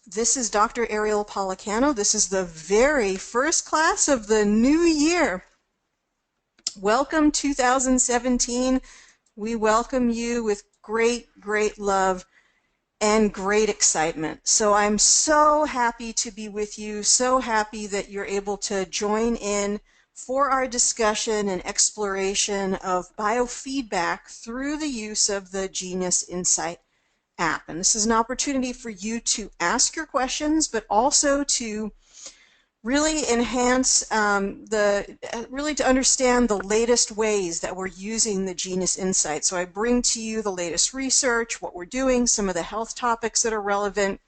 This is Dr. Ariel Policano. This is the very first class of the new year. Welcome 2017. We welcome you with great, great love and great excitement. So I'm so happy to be with you, so happy that you're able to join in for our discussion and exploration of biofeedback through the use of the Genius Insight app. And this is an opportunity for you to ask your questions, but also to really enhance really to understand the latest ways that we're using the Genius Insight. So I bring to you the latest research, what we're doing, some of the health topics that are relevant.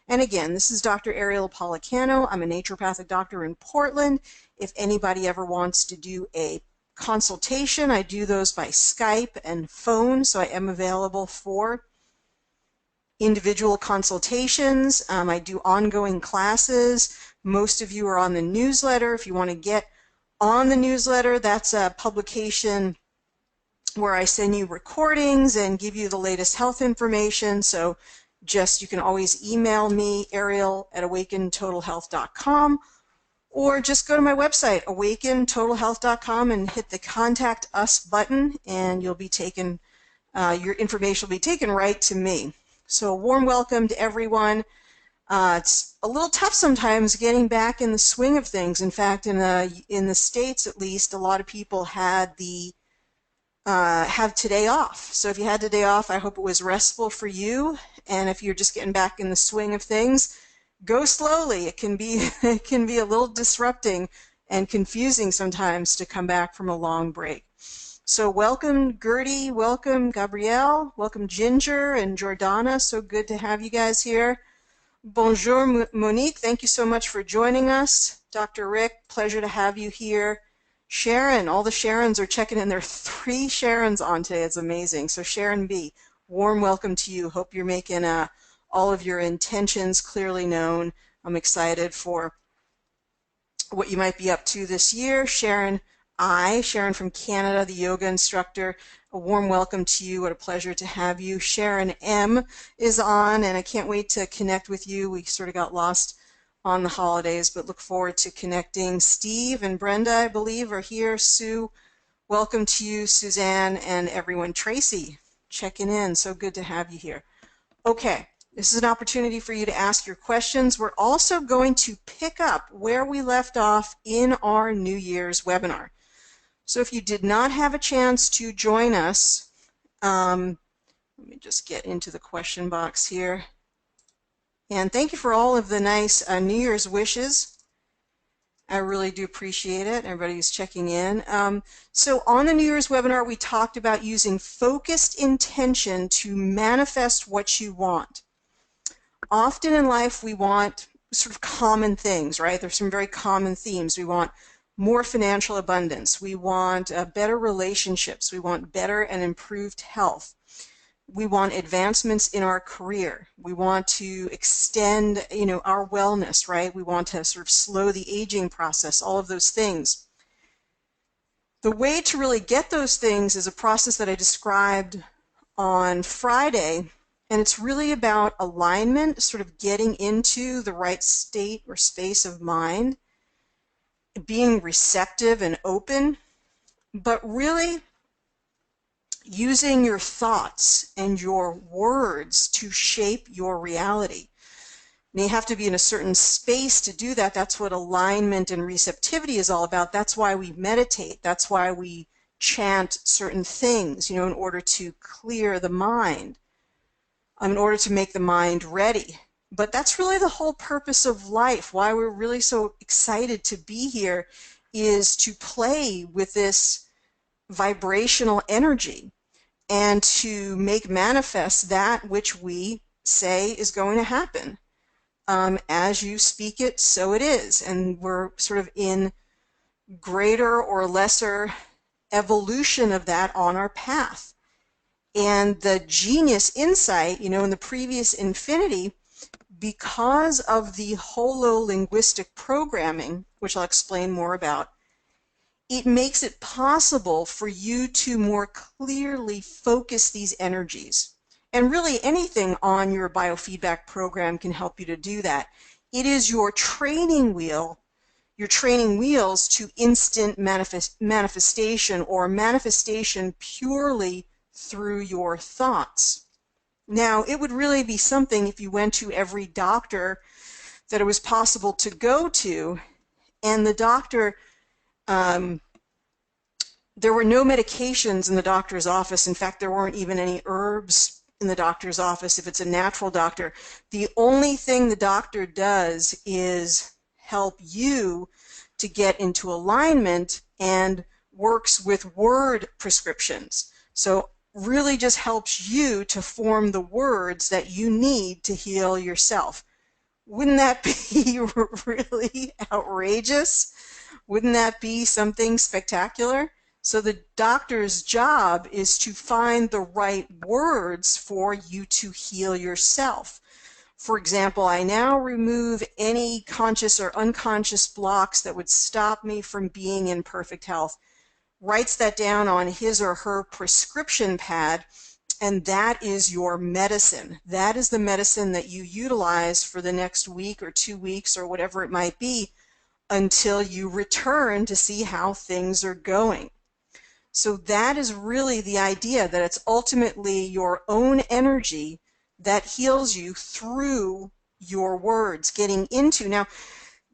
And again, this is Dr. Ariel Policano. I'm a naturopathic doctor in Portland. If anybody ever wants to do a consultation, I do those by Skype and phone, so I am available for individual consultations. I do ongoing classes. Most of you are on the newsletter. If you want to get on the newsletter, that's a publication where I send you recordings and give you the latest health information. So you can always email me, ariel@awakentotalhealth.com, or just go to my website, awakentotalhealth.com, and hit the Contact Us button, and you'll be taken, your information will be taken right to me. So a warm welcome to everyone. It's a little tough sometimes getting back in the swing of things. In fact, in the States at least, a lot of people had have today off. So if you had today off, I hope it was restful for you. And if you're just getting back in the swing of things, go slowly. It can be a little disrupting and confusing sometimes to come back from a long break. So welcome Gertie, welcome Gabrielle, welcome Ginger and Jordana. So good to have you guys here. Bonjour Monique, thank you so much for joining us. Dr. Rick, pleasure to have you here. Sharon, all the Sharons are checking in. There are 3 Sharons on today. It's amazing. So Sharon B., warm welcome to you. Hope you're making all of your intentions clearly known. I'm excited for what you might be up to this year. Sharon from Canada, the yoga instructor, a warm welcome to you. What a pleasure to have you. Sharon M. is on, and I can't wait to connect with you. We sort of got lost on the holidays, but look forward to connecting. Steve and Brenda, I believe, are here. Sue, welcome to you. Suzanne and everyone. Tracy, checking in. So good to have you here. Okay. This is an opportunity for you to ask your questions. We're also going to pick up where we left off in our New Year's webinar. So if you did not have a chance to join us, let me just get into the question box here. And thank you for all of the nice New Year's wishes. I really do appreciate it. Everybody who's checking in. So on the New Year's webinar, we talked about using focused intention to manifest what you want. Often in life, we want sort of common things, right? There's some very common themes. We want more financial abundance. We want better relationships. We want better and improved health. We want advancements in our career. We want to extend, our wellness, right? We want to sort of slow the aging process, all of those things. The way to really get those things is a process that I described on Friday, and it's really about alignment, sort of getting into the right state or space of mind, being receptive and open, but really using your thoughts and your words to shape your reality. And you have to be in a certain space to do that. That's what alignment and receptivity is all about. That's why we meditate. That's why we chant certain things, in order to clear the mind, in order to make the mind ready. But that's really the whole purpose of life. Why we're really so excited to be here is to play with this vibrational energy and to make manifest that which we say is going to happen. As you speak it, so it is. And we're sort of in greater or lesser evolution of that on our path. And the Genius Insight, in the previous infinity, because of the holo-linguistic programming, which I'll explain more about, it makes it possible for you to more clearly focus these energies And really anything on your biofeedback program can help you to do that. It is your training wheel, your training wheels to instant manifestation, or manifestation purely through your thoughts. Now, it would really be something if you went to every doctor that it was possible to go to, and the doctor, there were no medications in the doctor's office. In fact, there weren't even any herbs in the doctor's office if it's a natural doctor. The only thing the doctor does is help you to get into alignment and works with word prescriptions. So really just helps you to form the words that you need to heal yourself. Wouldn't that be really outrageous? Wouldn't that be something spectacular? So the doctor's job is to find the right words for you to heal yourself. For example, I now remove any conscious or unconscious blocks that would stop me from being in perfect health. Writes that down on his or her prescription pad, and that is your medicine. That is the medicine that you utilize for the next week or 2 weeks or whatever it might be until you return to see how things are going. So that is really the idea, that it's ultimately your own energy that heals you through your words, getting into. Now,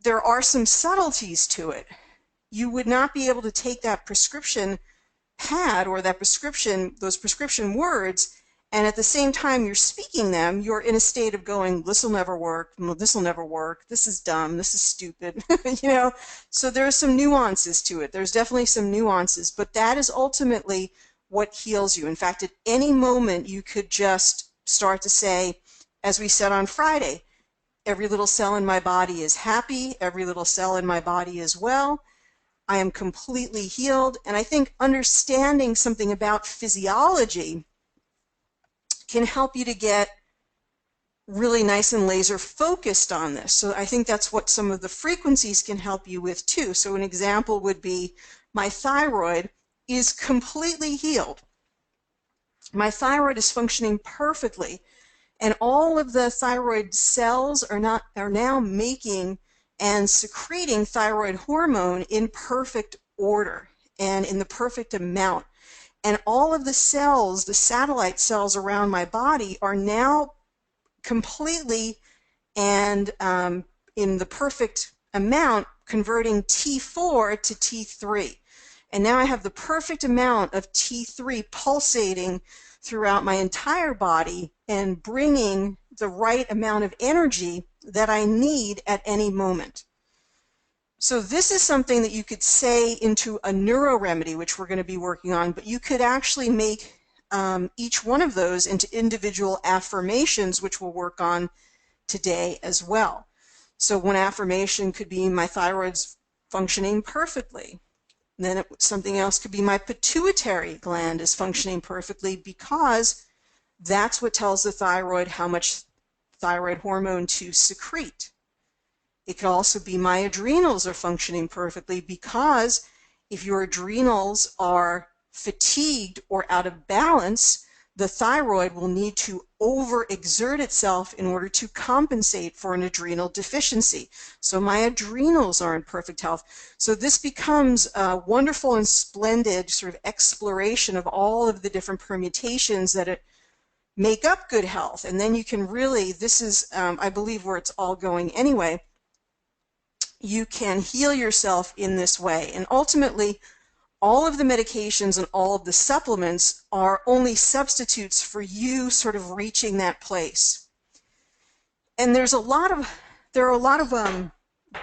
there are some subtleties to it. You would not be able to take that prescription pad or that prescription, those prescription words, and at the same time you're speaking them, you're in a state of going, this will never work, this will never work, this is dumb, this is stupid, you know. So there are some nuances to it. There's definitely some nuances, but that is ultimately what heals you. In fact, at any moment you could just start to say, as we said on Friday, every little cell in my body is happy, every little cell in my body is well, I am completely healed. And I think understanding something about physiology can help you to get really nice and laser focused on this. So I think that's what some of the frequencies can help you with too. So an example would be, my thyroid is completely healed. My thyroid is functioning perfectly, and all of the thyroid cells are now making and secreting thyroid hormone in perfect order and in the perfect amount. And all of the cells, the satellite cells around my body, are now completely and in the perfect amount converting T4 to T3. And now I have the perfect amount of T3 pulsating throughout my entire body and bringing the right amount of energy that I need at any moment. So this is something that you could say into a neuro remedy, which we're going to be working on, but you could actually make each one of those into individual affirmations, which we'll work on today as well. So one affirmation could be, my thyroid's functioning perfectly. And then something else could be, my pituitary gland is functioning perfectly, because that's what tells the thyroid how much thyroid hormone to secrete. It could also be, my adrenals are functioning perfectly, because if your adrenals are fatigued or out of balance, the thyroid will need to overexert itself in order to compensate for an adrenal deficiency. So my adrenals are in perfect health. So this becomes a wonderful and splendid sort of exploration of all of the different permutations that make up good health. And then you can really, this is, I believe, where it's all going anyway, you can heal yourself in this way. And ultimately, all of the medications and all of the supplements are only substitutes for you sort of reaching that place. And there are a lot of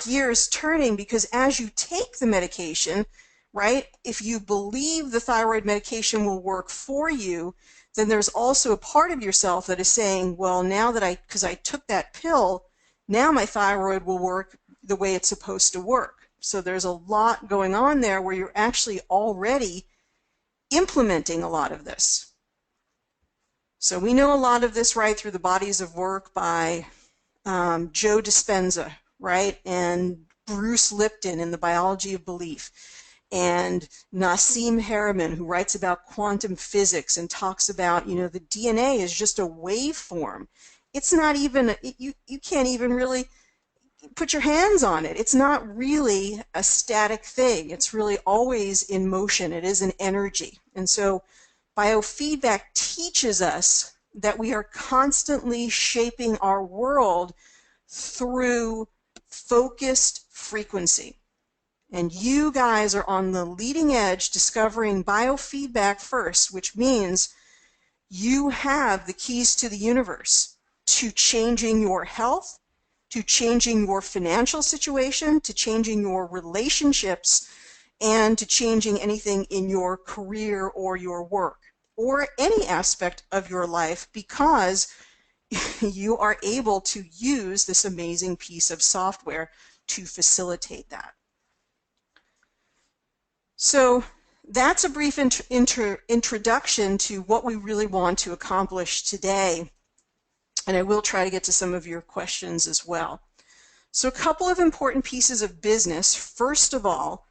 gears turning, because as you take the medication, right, if you believe the thyroid medication will work for you, then there's also a part of yourself that is saying, well, now that because I took that pill, now my thyroid will work the way it's supposed to work. So there's a lot going on there where you're actually already implementing a lot of this. So we know a lot of this, right, through the bodies of work by Joe Dispenza, right, and Bruce Lipton in The Biology of Belief. and Nassim Haramein, who writes about quantum physics and talks about, you know, the DNA is just a waveform. It's not even, you can't even really put your hands on it. It's not really a static thing. It's really always in motion. It is an energy. And so biofeedback teaches us that we are constantly shaping our world through focused frequency. And you guys are on the leading edge discovering biofeedback first, which means you have the keys to the universe, to changing your health, to changing your financial situation, to changing your relationships, and to changing anything in your career or your work or any aspect of your life, because you are able to use this amazing piece of software to facilitate that. So that's a brief introduction to what we really want to accomplish today. And I will try to get to some of your questions as well. So a couple of important pieces of business. First of all,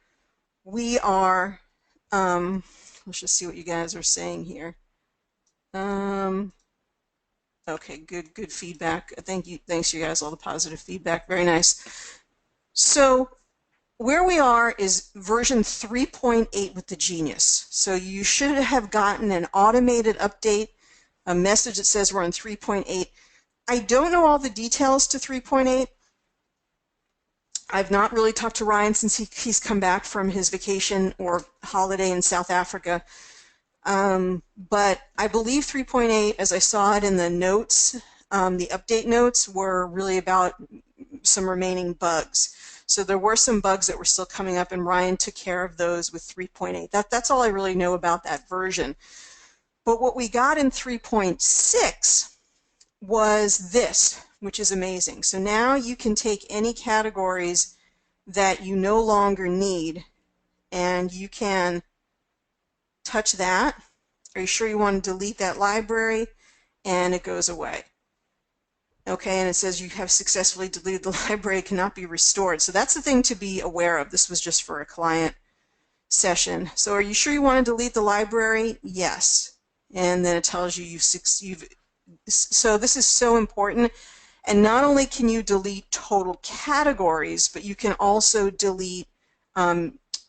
we are, let's just see what you guys are saying here. Okay, good feedback. Thank you. Thanks you guys, all the positive feedback. Very nice. So where we are is version 3.8 with the Genius. So you should have gotten an automated update, a message that says we're on 3.8. I don't know all the details to 3.8. I've not really talked to Ryan since he's come back from his vacation or holiday in South Africa. But I believe 3.8, as I saw it in the notes, the update notes, were really about some remaining bugs. So there were some bugs that were still coming up, and Ryan took care of those with 3.8. That's all I really know about that version. But what we got in 3.6 was this, which is amazing. So now you can take any categories that you no longer need, and you can touch that. Are you sure you want to delete that library? And it goes away. Okay, and it says you have successfully deleted the library, cannot be restored. So that's the thing to be aware of. This was just for a client session. So are you sure you want to delete the library? Yes. And then it tells you so this is so important. And not only can you delete total categories, but you can also delete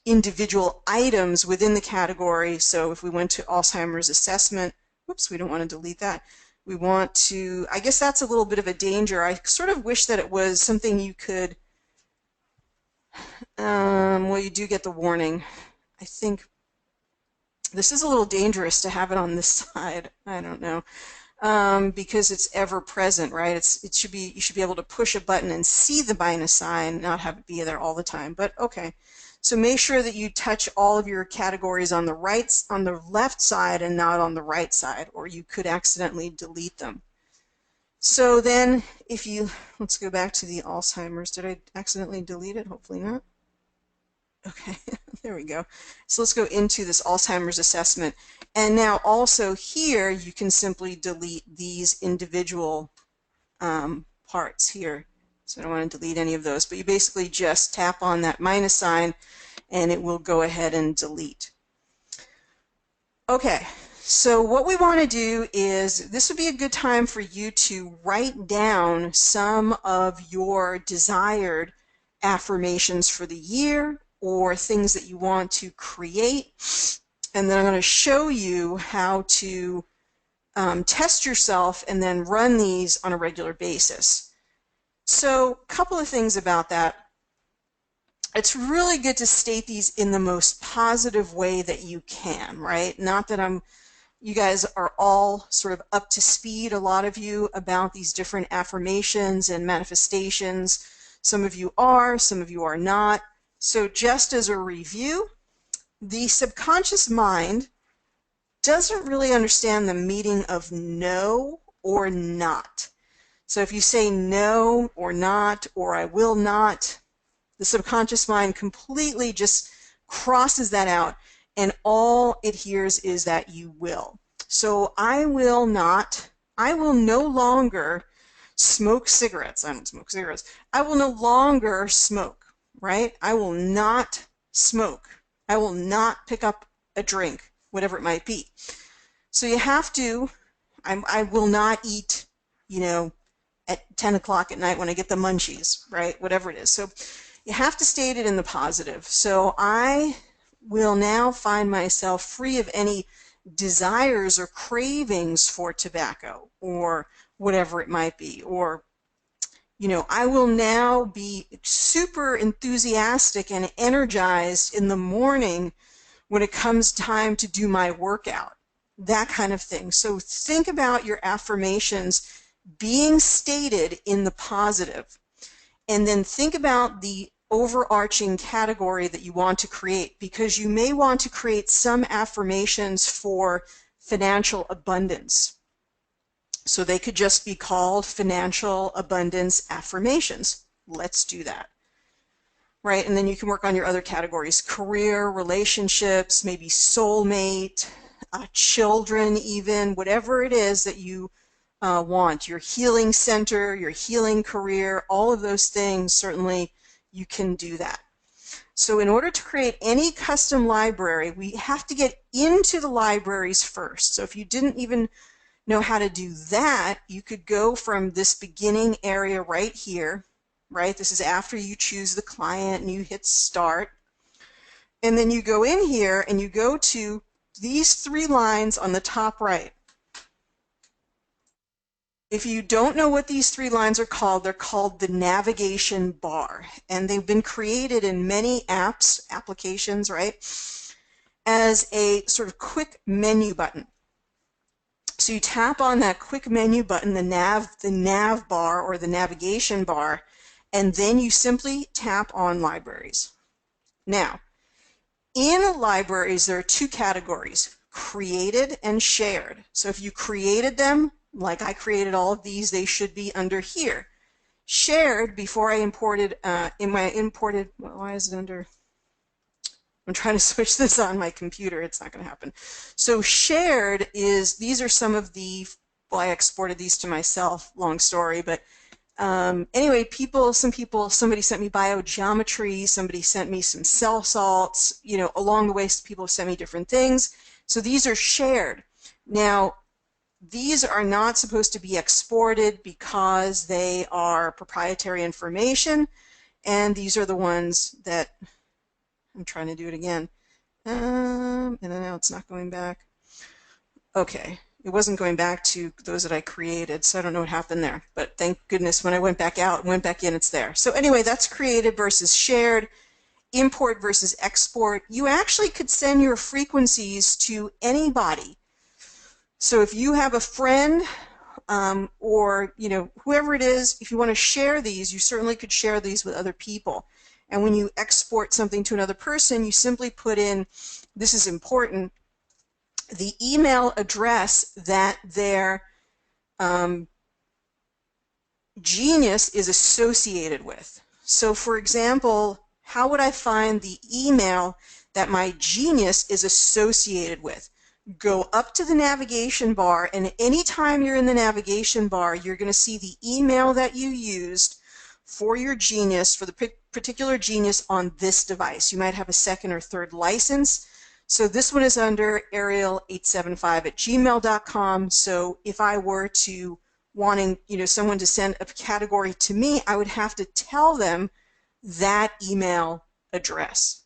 individual items within the category. So if we went to Alzheimer's assessment, whoops, we don't want to delete that. We want to, I guess that's a little bit of a danger. I sort of wish that it was something you could, well, you do get the warning. I think this is a little dangerous to have it on this side. I don't know. Because it's ever present, right? You should be able to push a button and see the minus sign, not have it be there all the time. But okay, so make sure that you touch all of your categories on the left side and not on the right side, or you could accidentally delete them. So then, let's go back to the Alzheimer's. Did I accidentally delete it? Hopefully not. Okay, there we go. So let's go into this Alzheimer's assessment. And now also here, you can simply delete these individual parts here. So I don't want to delete any of those, but you basically just tap on that minus sign and it will go ahead and delete. Okay, so what we want to do is, this would be a good time for you to write down some of your desired affirmations for the year, or things that you want to create, and then I'm going to show you how to test yourself and then run these on a regular basis. So a couple of things about that. It's really good to state these in the most positive way that you can, right? Not that you guys are all sort of up to speed, a lot of you, about these different affirmations and manifestations. Some of you are, some of you are not. So just as a review, the subconscious mind doesn't really understand the meaning of no or not. So if you say no or not or I will not, the subconscious mind completely just crosses that out, and all it hears is that you will. So I will no longer smoke cigarettes. I don't smoke cigarettes. I will no longer smoke. Right? I will not smoke. I will not pick up a drink, whatever it might be. So you have to, I will not eat, at 10 o'clock at night when I get the munchies, right? Whatever it is. So you have to state it in the positive. So I will now find myself free of any desires or cravings for tobacco or whatever it might be. Or, I will now be super enthusiastic and energized in the morning when it comes time to do my workout. That kind of thing. So think about your affirmations being stated in the positive. And then think about the overarching category that you want to create, because you may want to create some affirmations for financial abundance. So they could just be called financial abundance affirmations. Let's do that. Right? And then you can work on your other categories: career, relationships, maybe soulmate, children, even, whatever it is that you want. Your healing center, your healing career, all of those things, certainly you can do that. So in order to create any custom library, we have to get into the libraries first. So if you didn't even know how to do that, you could go from this beginning area right here, right? This is after you choose the client and you hit start. And then you go in here and you go to these 3 lines on the top right. If you don't know what these 3 lines are called, they're called the navigation bar. And they've been created in many applications, right, as a sort of quick menu button. So you tap on that quick menu button, the nav bar or the navigation bar, and then you simply tap on libraries. Now, in libraries, there are 2 categories: created and shared. So if you created them, like I created all of these, they should be under here. Shared, before I imported, why is it under? I'm trying to switch this on my computer. It's not going to happen. So shared is, these are some of the, well, I exported these to myself, long story, but anyway, somebody sent me biogeometry, somebody sent me some cell salts, along the way people have sent me different things. So these are shared. Now, these are not supposed to be exported because they are proprietary information, and these are the ones that, I'm trying to do it again, and then now it's not going back. Okay, it wasn't going back to those that I created, so I don't know what happened there, but thank goodness when I went back out and went back in, it's there. So anyway, that's created versus shared, import versus export. You actually could send your frequencies to anybody. So if you have a friend or whoever it is, if you want to share these, you certainly could share these with other people. And when you export something to another person, you simply put in, this is important, the email address that their genius is associated with. So for example, how would I find the email that my genius is associated with? Go up to the navigation bar, and anytime you're in the navigation bar, you're going to see the email that you used for your genius, for the particular genius on this device. You might have a second or third license. So this one is under ariel875@gmail.com. So if I were to wanting someone to send a category to me, I would have to tell them that email address.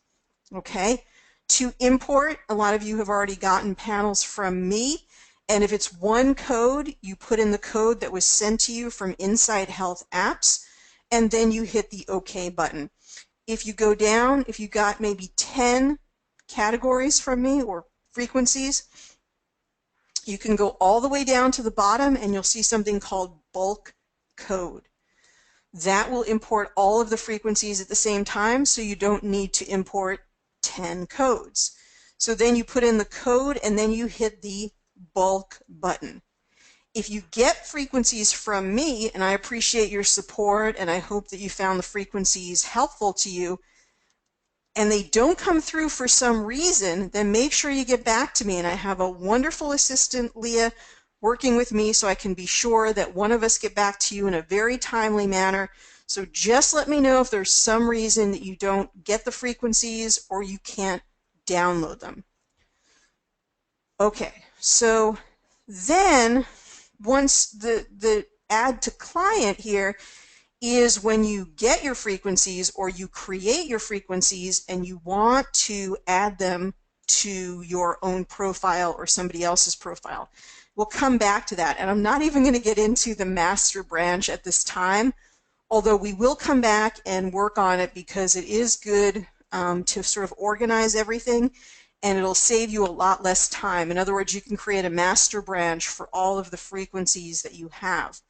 Okay? To import, a lot of you have already gotten panels from me, and if it's one code, you put in the code that was sent to you from Insight Health Apps, and then you hit the OK button. If you go down, if you got maybe 10 categories from me or frequencies, you can go all the way down to the bottom and you'll see something called bulk code. That will import all of the frequencies at the same time, so you don't need to import 10 codes. So then you put in the code and then you hit the bulk button. If you get frequencies from me, and I appreciate your support and I hope that you found the frequencies helpful to you, and they don't come through for some reason, then make sure you get back to me. And I have a wonderful assistant, Leah, working with me, so I can be sure that one of us get back to you in a very timely manner. So just let me know if there's some reason that you don't get the frequencies or you can't download them. Okay, so then once the add to client here is when you get your frequencies or you create your frequencies and you want to add them to your own profile or somebody else's profile. We'll come back to that, and I'm not even going to get into the master branch at this time, although we will come back and work on it because it is good to sort of organize everything, and it'll save you a lot less time. In other words, you can create a master branch for all of the frequencies that you have.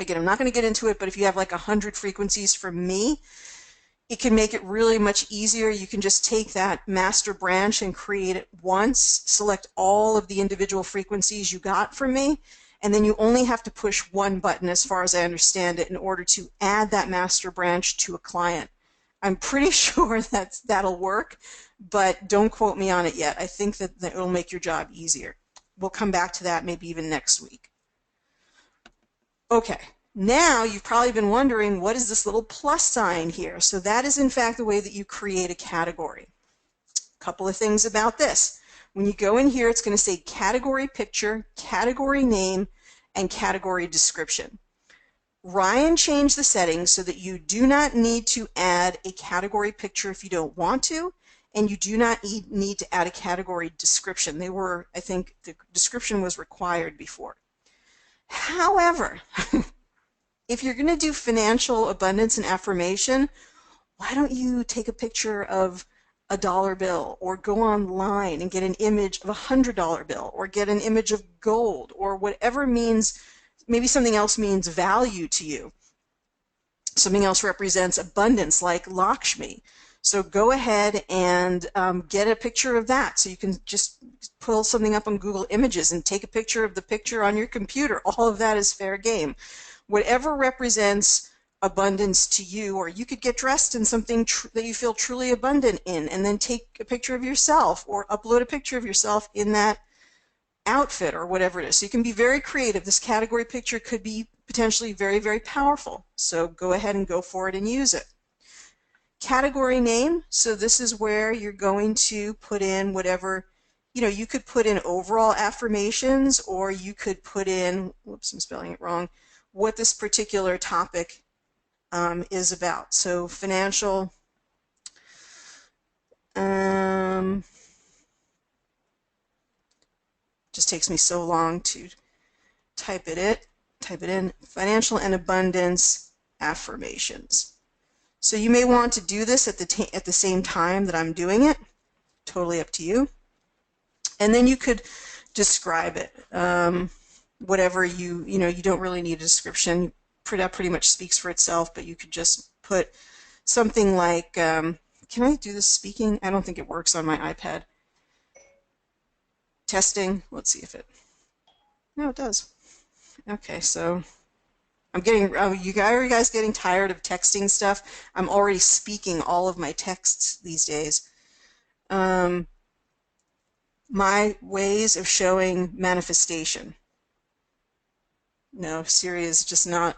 Again, I'm not going to get into it, but if you have like 100 frequencies from me, it can make it really much easier. You can just take that master branch and create it once, select all of the individual frequencies you got from me, and then you only have to push one button, as far as I understand it, in order to add that master branch to a client. I'm pretty sure that'll work, but don't quote me on it yet. I think that it'll make your job easier. We'll come back to that maybe even next week. Okay, now you've probably been wondering, what is this little plus sign here? So that is in fact the way that you create a category. A couple of things about this. When you go in here, it's going to say category picture, category name, and category description. Ryan changed the settings so that you do not need to add a category picture if you don't want to, and you do not need to add a category description. They were, I think the description was required before. However, if you're going to do financial abundance and affirmation, why don't you take a picture of a dollar bill, or go online and get an image of $100 bill, or get an image of gold, or whatever means, maybe something else means value to you. Something else represents abundance, like Lakshmi. So go ahead and get a picture of that. So you can just pull something up on Google Images and take a picture of the picture on your computer. All of that is fair game. Whatever represents abundance to you, or you could get dressed in something that you feel truly abundant in, and then take a picture of yourself, or upload a picture of yourself in that outfit, or whatever it is. So you can be very creative. This category picture could be potentially very, very powerful. So go ahead and go for it and use it. Category name, so this is where you're going to put in whatever, you could put in overall affirmations, or you could put in, whoops, I'm spelling it wrong, what this particular topic is about. So financial, just takes me so long to type it in, financial and abundance affirmations. So you may want to do this at the same time that I'm doing it. Totally up to you. And then you could describe it. Whatever you don't really need a description. That pretty much speaks for itself, but you could just put something like, can I do this speaking? I don't think it works on my iPad. Testing. Let's see if it, no, it does. Okay, so I'm getting, are you guys getting tired of texting stuff? I'm already speaking all of my texts these days. My ways of showing manifestation. No, Siri is just not,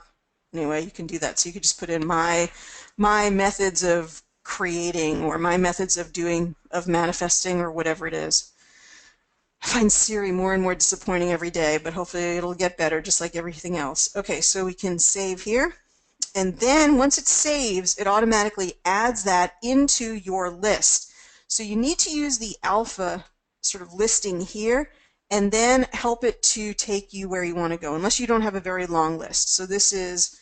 anyway, you can do that. So you could just put in my methods of creating, or my methods of manifesting, or whatever it is. I find Siri more and more disappointing every day, but hopefully it'll get better, just like everything else. Okay, so we can save here, and then once it saves, it automatically adds that into your list. So you need to use the alpha sort of listing here, and then help it to take you where you want to go, unless you don't have a very long list. So this is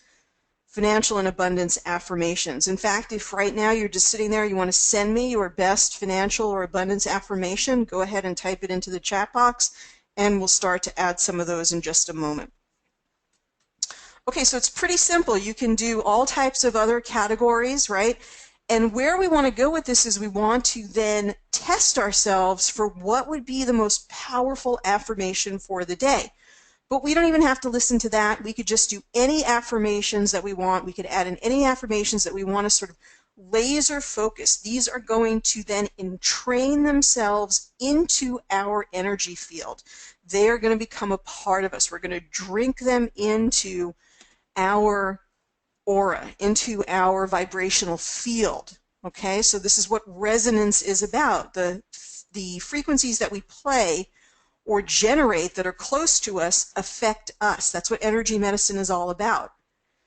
financial and abundance affirmations. In fact, if right now you're just sitting there, you want to send me your best financial or abundance affirmation, go ahead and type it into the chat box, and we'll start to add some of those in just a moment. Okay, so it's pretty simple. You can do all types of other categories, right? And where we want to go with this is we want to then test ourselves for what would be the most powerful affirmation for the day. But we don't even have to listen to that. We could just do any affirmations that we want. We could add in any affirmations that we want to sort of laser focus. These are going to then entrain themselves into our energy field. They are going to become a part of us. We're going to drink them into our aura, into our vibrational field. Okay, so this is what resonance is about. The frequencies that we play or generate that are close to us affect us. That's what energy medicine is all about.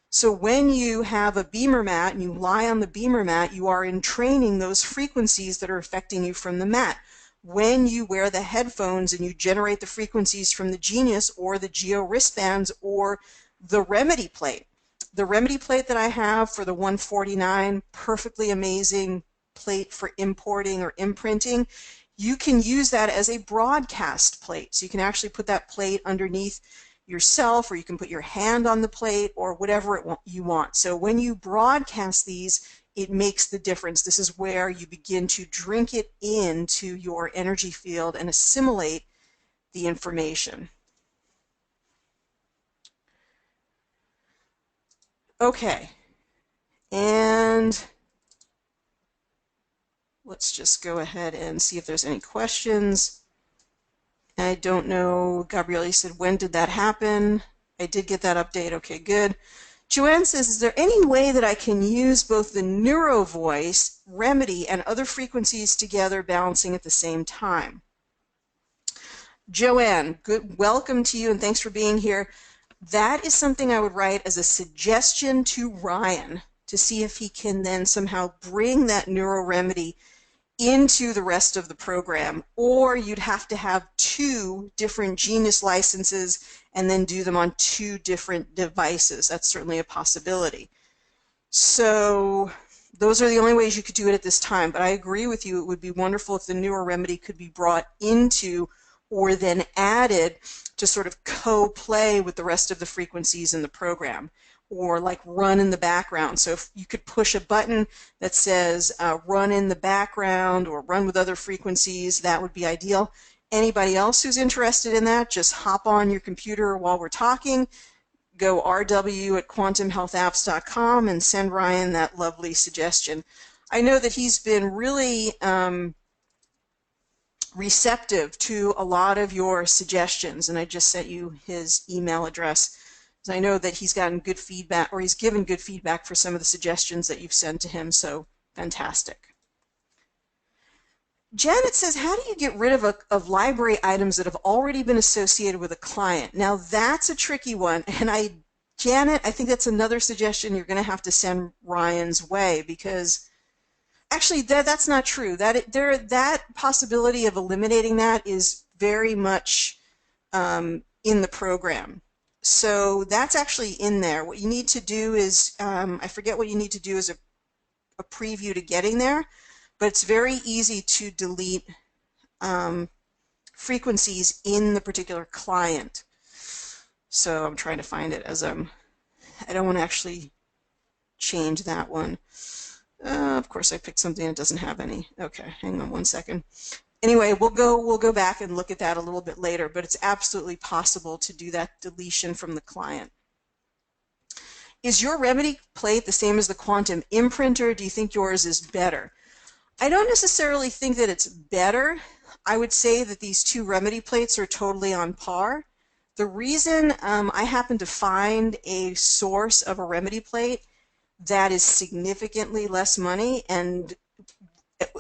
So when you have a beamer mat and you lie on the beamer mat, you are entraining those frequencies that are affecting you from the mat. When you wear the headphones and you generate the frequencies from the Genius or the Geo wristbands or the Remedy plate. The Remedy plate that I have for the 149, perfectly amazing plate for importing or imprinting, you can use that as a broadcast plate. So you can actually put that plate underneath yourself, or you can put your hand on the plate, or whatever you want. So when you broadcast these, it makes the difference. This is where you begin to drink it into your energy field and assimilate the information. Okay, and let's just go ahead and see if there's any questions. I don't know, Gabrielle said, when did that happen? I did get that update. Okay, good. Joanne says, is there any way that I can use both the neuro voice, Remedy, and other frequencies together, balancing at the same time? Joanne, good, welcome to you, and thanks for being here. That is something I would write as a suggestion to Ryan to see if he can then somehow bring that neuro remedy into the rest of the program, or you'd have to have 2 different Genius licenses and then do them on 2 different devices. That's certainly a possibility. So those are the only ways you could do it at this time, but I agree with you. It would be wonderful if the newer remedy could be brought into or then added to sort of co-play with the rest of the frequencies in the program, or like run in the background. So if you could push a button that says run in the background or run with other frequencies, that would be ideal. Anybody else who's interested in that, just hop on your computer while we're talking, go rw@quantumhealthapps.com and send Ryan that lovely suggestion. I know that he's been really receptive to a lot of your suggestions, and I just sent you his email address. I know that he's gotten good feedback, or he's given good feedback for some of the suggestions that you've sent to him, so fantastic. Janet says, how do you get rid of library items that have already been associated with a client? Now that's a tricky one, and Janet, I think that's another suggestion you're going to have to send Ryan's way, because actually that's not true. That possibility of eliminating that is very much in the program. So that's actually in there. What you need to do is, I forget what you need to do as a preview to getting there, but it's very easy to delete frequencies in the particular client. So I'm trying to find it as I don't want to actually change that one. Of course I picked something that doesn't have any. Okay, hang on one second. Anyway, we'll go back and look at that a little bit later, but it's absolutely possible to do that deletion from the client. Is your Remedy plate the same as the Quantum imprinter? Do you think yours is better? I don't necessarily think that it's better. I would say that these 2 Remedy plates are totally on par. The reason I happen to find a source of a Remedy plate that is significantly less money, and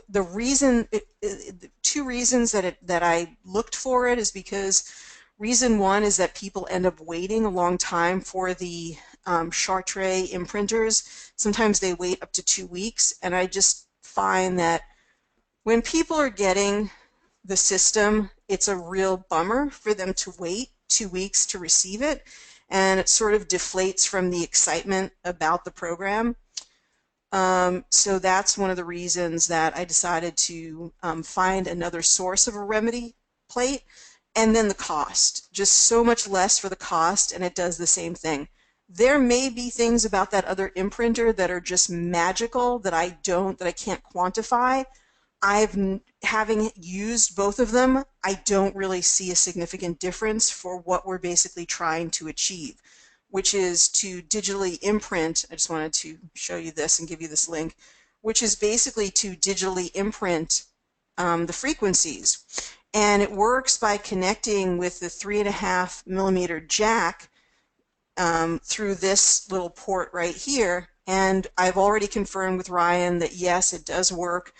the reason, 2 reasons that I looked for it is because reason 1 is that people end up waiting a long time for the Chartres imprinters. Sometimes they wait up to 2 weeks, and I just find that when people are getting the system, it's a real bummer for them to wait 2 weeks to receive it, and it sort of deflates from the excitement about the program. So that's one of the reasons that I decided to find another source of a Remedy plate. And then the cost, just so much less for the cost, and it does the same thing. There may be things about that other imprinter that are just magical that I can't quantify. Having used both of them, I don't really see a significant difference for what we're basically trying to achieve, which is to digitally imprint. I just wanted to show you this and give you this link, which is basically to digitally imprint the frequencies. And it works by connecting with the 3.5 millimeter jack through this little port right here. And I've already confirmed with Ryan that yes, it does work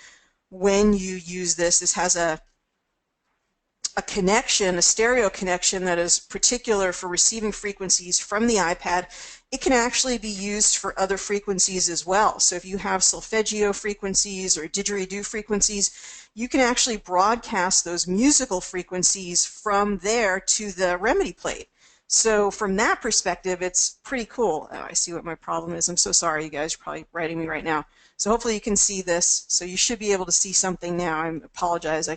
when you use this. This has a connection, a stereo connection that is particular for receiving frequencies from the iPad. It can actually be used for other frequencies as well. So if you have solfeggio frequencies or didgeridoo frequencies, you can actually broadcast those musical frequencies from there to the remedy plate. So from that perspective, it's pretty cool. Oh, I see what my problem is. I'm so sorry, you guys. You're probably writing me right now. So hopefully you can see this. So you should be able to see something now. I apologize.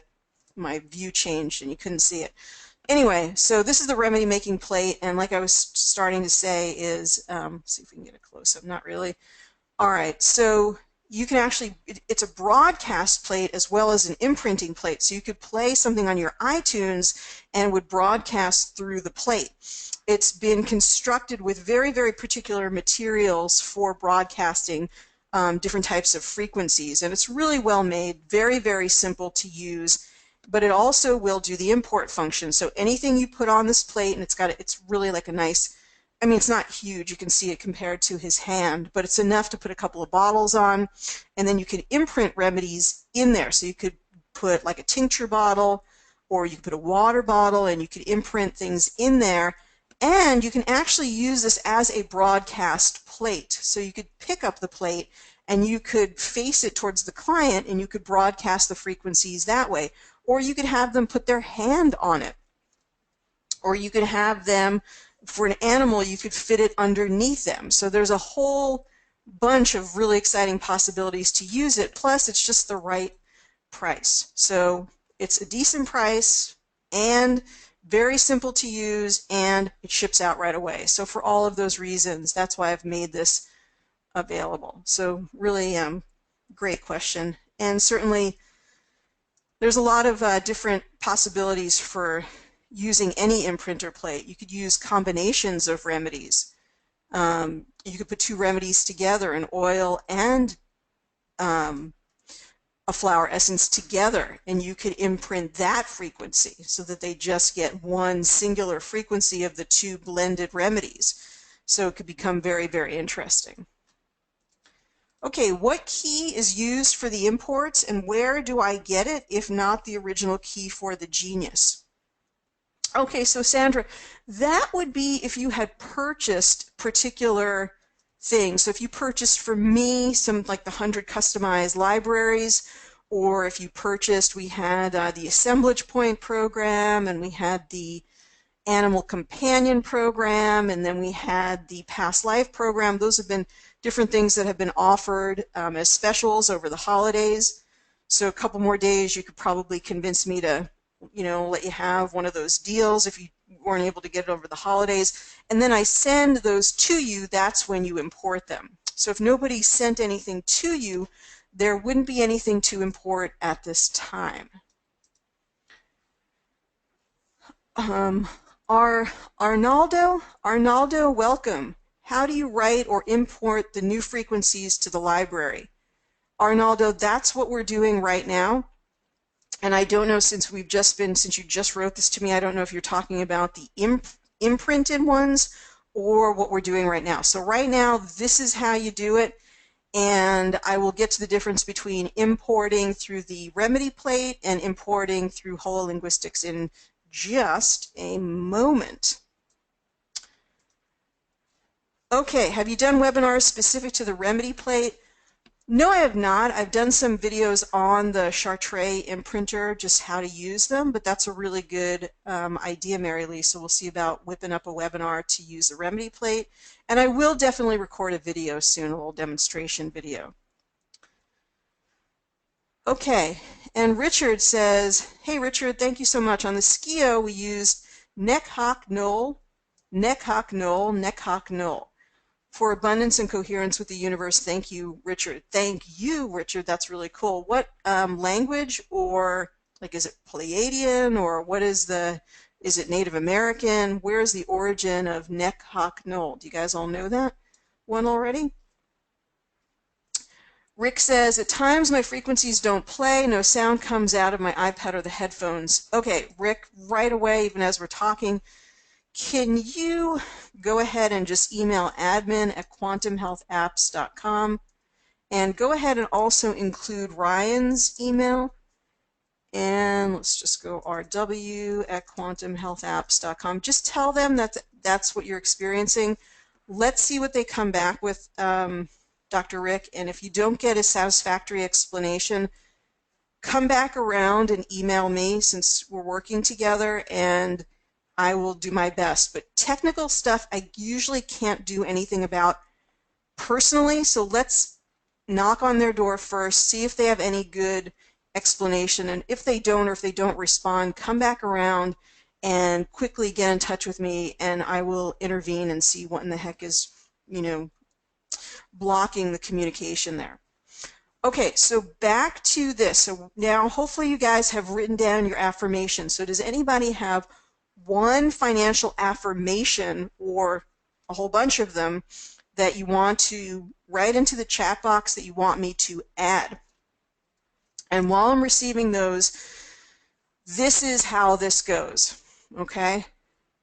My view changed and you couldn't see it. Anyway, so this is the remedy making plate, and like I was starting to say is, see if we can get a close-up, not really. All right, so you can actually, it's a broadcast plate as well as an imprinting plate, so you could play something on your iTunes and it would broadcast through the plate. It's been constructed with very, very particular materials for broadcasting different types of frequencies, and it's really well made, very, very simple to use. But it also will do the import function. So anything you put on this plate, and it's really like a nice, I mean, it's not huge, you can see it compared to his hand, but it's enough to put a couple of bottles on, and then you can imprint remedies in there. So you could put like a tincture bottle, or you could put a water bottle, and you could imprint things in there, and you can actually use this as a broadcast plate. So you could pick up the plate, and you could face it towards the client, and you could broadcast the frequencies that way. Or you could have them put their hand on it. Or you could have them, for an animal, you could fit it underneath them. So there's a whole bunch of really exciting possibilities to use it, plus it's just the right price. So it's a decent price and very simple to use, and it ships out right away. So for all of those reasons, that's why I've made this available. So really great question. And certainly there's a lot of different possibilities for using any imprinter plate. You could use combinations of remedies. You could put two remedies together, an oil and a flower essence together, and you could imprint that frequency so that they just get one singular frequency of the two blended remedies. So it could become very, very interesting. Okay, what key is used for the imports, and where do I get it if not the original key for the Genius? Okay, so Sandra, that would be if you had purchased particular things. So if you purchased from me some like the 100 customized libraries, or if you purchased, we had the Assemblage Point program, and we had the Animal Companion program, and then we had the Past Life program. Those have been different things that have been offered as specials over the holidays. So a couple more days, you could probably convince me to, let you have one of those deals if you weren't able to get it over the holidays. And then I send those to you. That's when you import them. So if nobody sent anything to you, there wouldn't be anything to import at this time. Arnaldo, welcome. How do you write or import the new frequencies to the library? Arnaldo, that's what we're doing right now. And I don't know, since you just wrote this to me, I don't know if you're talking about the imprinted ones or what we're doing right now. So right now, this is how you do it. And I will get to the difference between importing through the remedy plate and importing through hololinguistics in just a moment. Okay, have you done webinars specific to the remedy plate? No, I have not. I've done some videos on the Chartres imprinter, just how to use them, but that's a really good idea, Mary Lee, so we'll see about whipping up a webinar to use the remedy plate. And I will definitely record a video soon, a little demonstration video. Okay, and Richard says, hey Richard, thank you so much. On the Skio, we used neck hock null, neck hock null, neck hock null. For abundance and coherence with the universe, thank you, Richard. Thank you, Richard. That's really cool. What language, or like, is it Pleiadian, or what is it Native American? Where is the origin of neck hock null? Do you guys all know that one already? Rick says, at times my frequencies don't play, no sound comes out of my iPad or the headphones. Okay, Rick, right away, even as we're talking, can you go ahead and just email admin@quantumhealthapps.com, and go ahead and also include Ryan's email. And let's just go rw@quantumhealthapps.com. Just tell them that that's what you're experiencing. Let's see what they come back with, Dr. Rick. And if you don't get a satisfactory explanation, come back around and email me, since we're working together, and I will do my best. But technical stuff I usually can't do anything about personally, so let's knock on their door first, see if they have any good explanation, and if they don't, or if they don't respond, come back around and quickly get in touch with me, and I will intervene and see what in the heck is, blocking the communication there. Okay, so back to this. So now hopefully you guys have written down your affirmations. So does anybody have one financial affirmation, or a whole bunch of them, that you want to write into the chat box that you want me to add? And while I'm receiving those, this is how this goes, okay?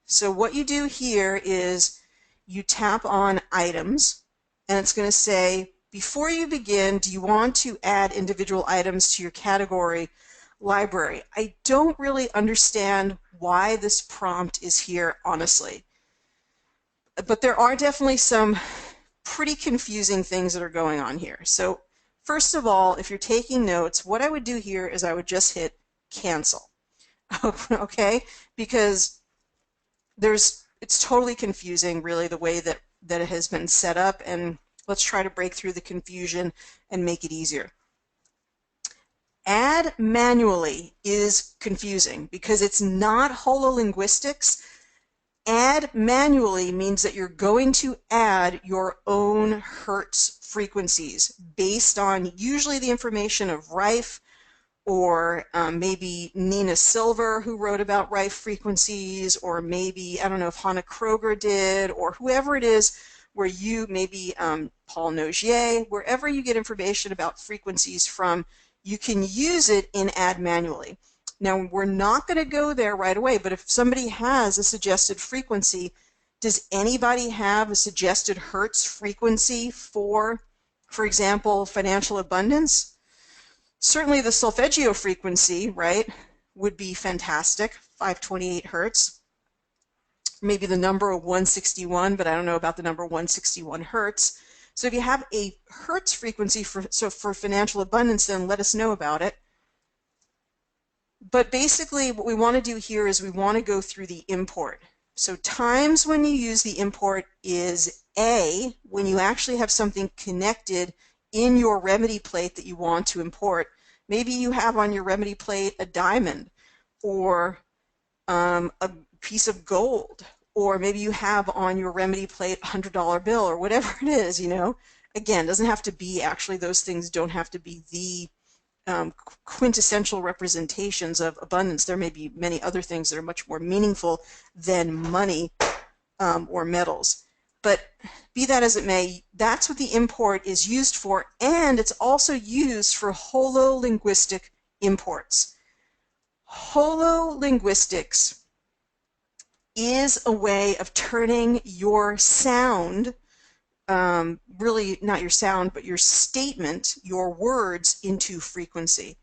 So what you do here is you tap on items, and it's going to say, before you begin, do you want to add individual items to your category library? I don't really understand why this prompt is here, honestly. But there are definitely some pretty confusing things that are going on here. So first of all, if you're taking notes, what I would do here is I would just hit cancel. Okay? Because it's totally confusing, really, the way that it has been set up, and let's try to break through the confusion and make it easier. Add manually is confusing because it's not hololinguistics. Add manually means that you're going to add your own Hertz frequencies based on usually the information of Rife, or maybe Nina Silver, who wrote about Rife frequencies, or maybe, I don't know if Hannah Kroger did, or whoever it is, where you, maybe Paul Nogier, wherever you get information about frequencies from, you can use it in Add Manually. Now, we're not going to go there right away, but if somebody has a suggested frequency, does anybody have a suggested Hertz frequency for example, financial abundance? Certainly the solfeggio frequency, right, would be fantastic, 528 Hertz. Maybe the number 161, but I don't know about the number 161 Hertz. So if you have a Hertz frequency for financial abundance, then let us know about it. But basically what we want to do here is we want to go through the import. So times when you use the import is A, when you actually have something connected in your remedy plate that you want to import. Maybe you have on your remedy plate a diamond, or a piece of gold, or maybe you have on your remedy plate a $100 bill, or whatever it is, Again, doesn't have to be, actually those things don't have to be the quintessential representations of abundance. There may be many other things that are much more meaningful than money or metals. But be that as it may, that's what the import is used for, and it's also used for hololinguistic imports. Hololinguistics is a way of turning your sound, really not your sound, but your statement, your words, into frequency.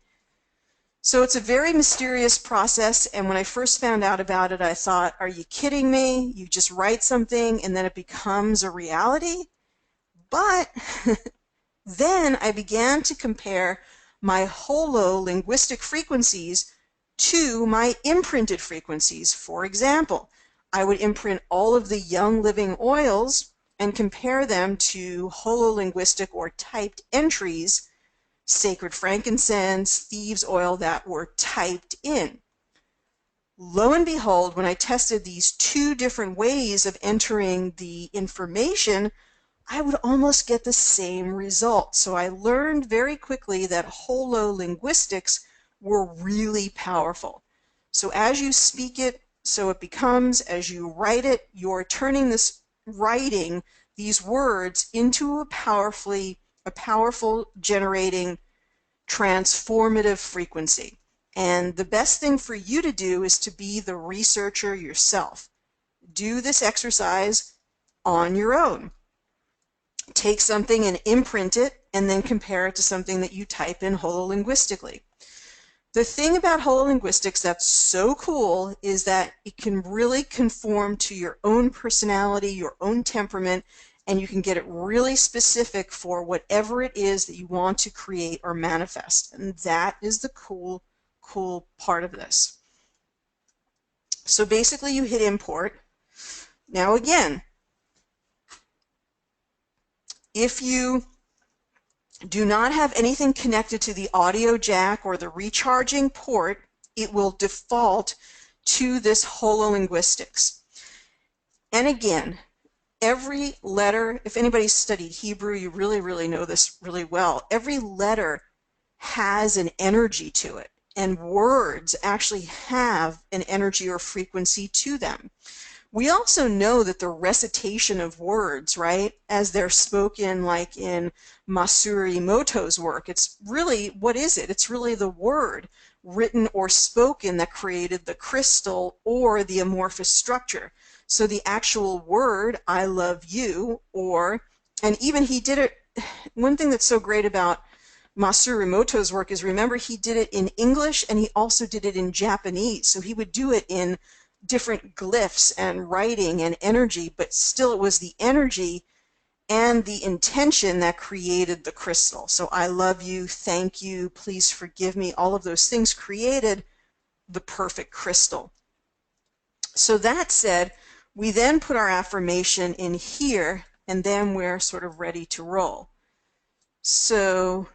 So it's a very mysterious process, and when I first found out about it, I thought, are you kidding me? You just write something and then it becomes a reality? But then I began to compare my hololinguistic frequencies to my imprinted frequencies. For example, I would imprint all of the Young Living oils and compare them to hololinguistic or typed entries, sacred frankincense, thieves oil, that were typed in. Lo and behold, when I tested these two different ways of entering the information, I would almost get the same result. So I learned very quickly that hololinguistics were really powerful. So as you speak it, so it becomes, as you write it, you're turning this writing, these words, into a powerful generating transformative frequency. And the best thing for you to do is to be the researcher yourself. do this exercise on your own. Take something and imprint it, and then compare it to something that you type in hololinguistically. The thing about hololinguistics that's so cool is that it can really conform to your own personality, your own temperament, and you can get it really specific for whatever it is that you want to create or manifest. And that is the cool part of this. So basically you hit import. Now again, if you do not have anything connected to the audio jack or the recharging port, it will default to this hololinguistics. And again, every letter, if anybody's studied Hebrew, you really know this really well. Every letter has an energy to it, and words actually have an energy or frequency to them. We also know that the recitation of words, right, as they're spoken like in Masaru Emoto's work, it's really, what is it? It's really the word written or spoken that created the crystal or the amorphous structure. So the actual word, I love you, and even he did it, one thing that's so great about Masaru Emoto's work is, remember, he did it in English and he also did it in Japanese. So he would do it in different glyphs and writing and energy, but still it was the energy and the intention that created the crystal. So I love you, thank you, please forgive me, all of those things created the perfect crystal. So that said, we then put our affirmation in here, and then we're sort of ready to roll. So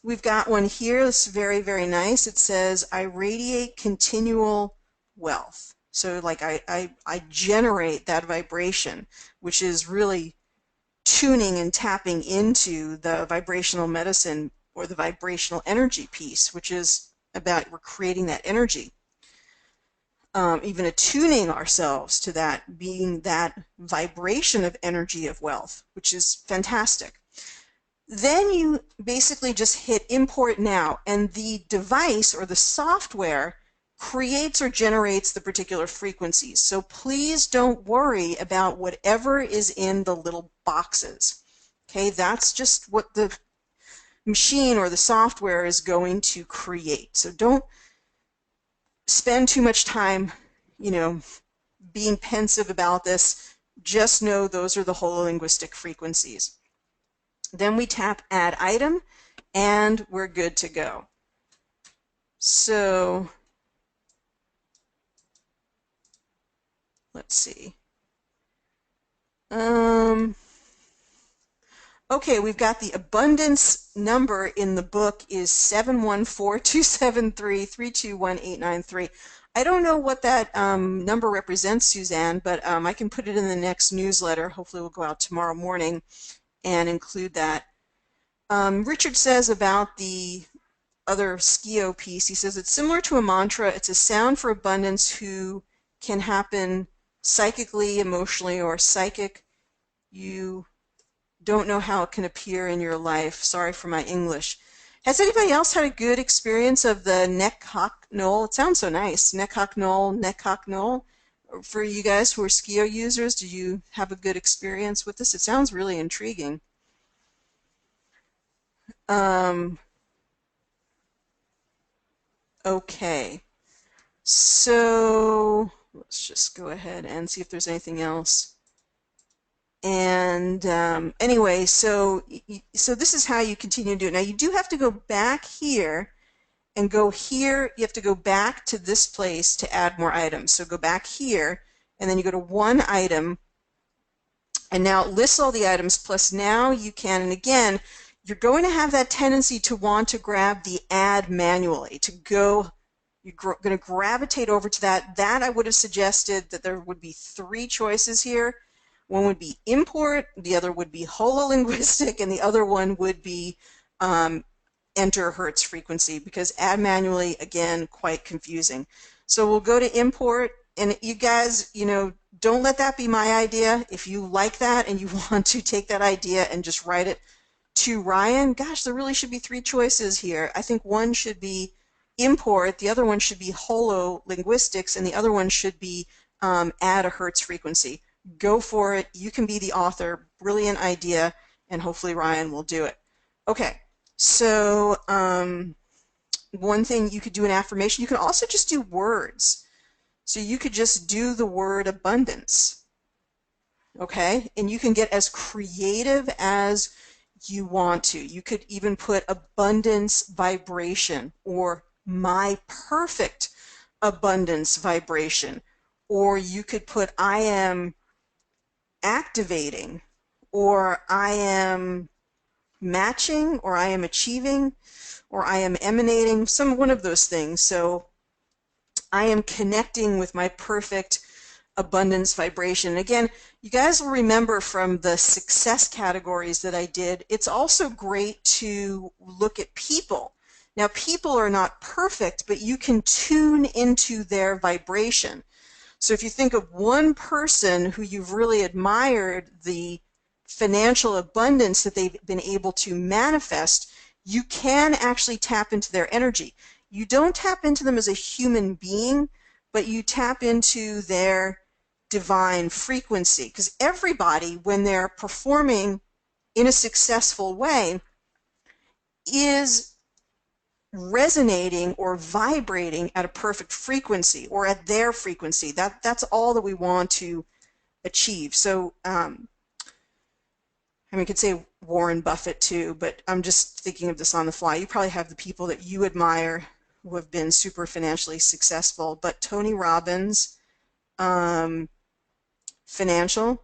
we've got one here that's very nice. It says, I radiate continual wealth. So like I generate that vibration, which is really tuning and tapping into the vibrational medicine or the vibrational energy piece, which is about, we're creating that energy. Even attuning ourselves to that, being that vibration of energy of wealth, which is fantastic. Then you basically just hit import now, and the device or the software creates or generates the particular frequencies. So please don't worry about whatever is in the little boxes. Okay, that's just what the machine or the software is going to create. So don't spend too much time, being pensive about this. Just know those are the hololinguistic frequencies. Then we tap Add Item, and we're good to go. So let's see. Okay, we've got the abundance number in the book is 714-273-321893. I don't know what that number represents, Suzanne, but I can put it in the next newsletter. Hopefully it will go out tomorrow morning and include that. Richard says about the other Skio piece, he says it's similar to a mantra. It's a sound for abundance who can happen psychically, emotionally, or psychic. You don't know how it can appear in your life. Sorry for my English. Has anybody else had a good experience of the Neck-Hawk Knoll? It sounds so nice. Neck-Hawk Knoll, Neck-Hawk Knoll. For you guys who are Skio users, did you have a good experience with this? It sounds really intriguing. Okay, so let's just go ahead and see if there's anything else. And anyway, so this is how you continue to do it. Now you do have to go back here and go here. You have to go back to this place to add more items. So go back here, and then you go to one item, and now it lists all the items, plus now you can, and again, you're going to have that tendency to want to grab the add manually, you're going to gravitate over to that. That I would have suggested that there would be three choices here. One would be import, the other would be hololinguistic, and the other one would be enter Hertz frequency, because add manually, again, quite confusing. So we'll go to import, and you guys, don't let that be my idea. If you like that and you want to take that idea and just write it to Ryan, gosh, there really should be three choices here. I think one should be import, the other one should be hololinguistics, and the other one should be add a Hertz frequency. Go for it. You can be the author. Brilliant idea, and hopefully Ryan will do it. Okay, so one thing you could do an affirmation. You can also just do words. So you could just do the word abundance. Okay, and you can get as creative as you want to. You could even put abundance vibration or my perfect abundance vibration, or you could put I am activating, or I am matching, or I am achieving, or I am emanating, one of those things. So I am connecting with my perfect abundance vibration. Again, you guys will remember from the success categories that I did, it's also great to look at people. Now, people are not perfect, but you can tune into their vibration. So if you think of one person who you've really admired the financial abundance that they've been able to manifest, you can actually tap into their energy. You don't tap into them as a human being, but you tap into their divine frequency, because everybody, when they're performing in a successful way, is resonating or vibrating at a perfect frequency or at their frequency. That's all that we want to achieve. So I mean, you could say Warren Buffett too, but I'm just thinking of this on the fly. You probably have the people that you admire who have been super financially successful, but Tony Robbins, financial,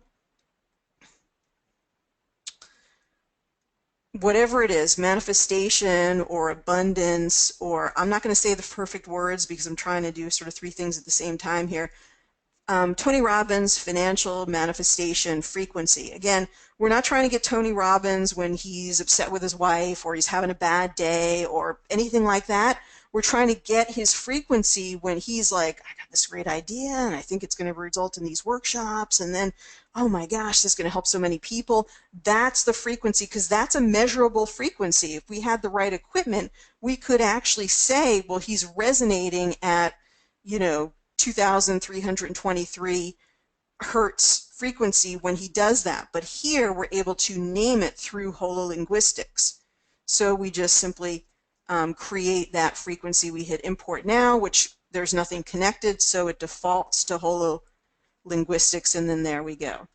whatever it is, manifestation or abundance, or I'm not going to say the perfect words because I'm trying to do sort of three things at the same time here. Tony Robbins, financial, manifestation, frequency. Again, we're not trying to get Tony Robbins when he's upset with his wife or he's having a bad day or anything like that. We're trying to get his frequency when he's like, I got this great idea and I think it's going to result in these workshops, and then, oh my gosh, this is going to help so many people. That's the frequency, because that's a measurable frequency. If we had the right equipment, we could actually say, well, he's resonating at, 2,323 hertz frequency when he does that. But here we're able to name it through hololinguistics. So we just simply create that frequency. We hit import now, which there's nothing connected, so it defaults to hololinguistics, and then there we go.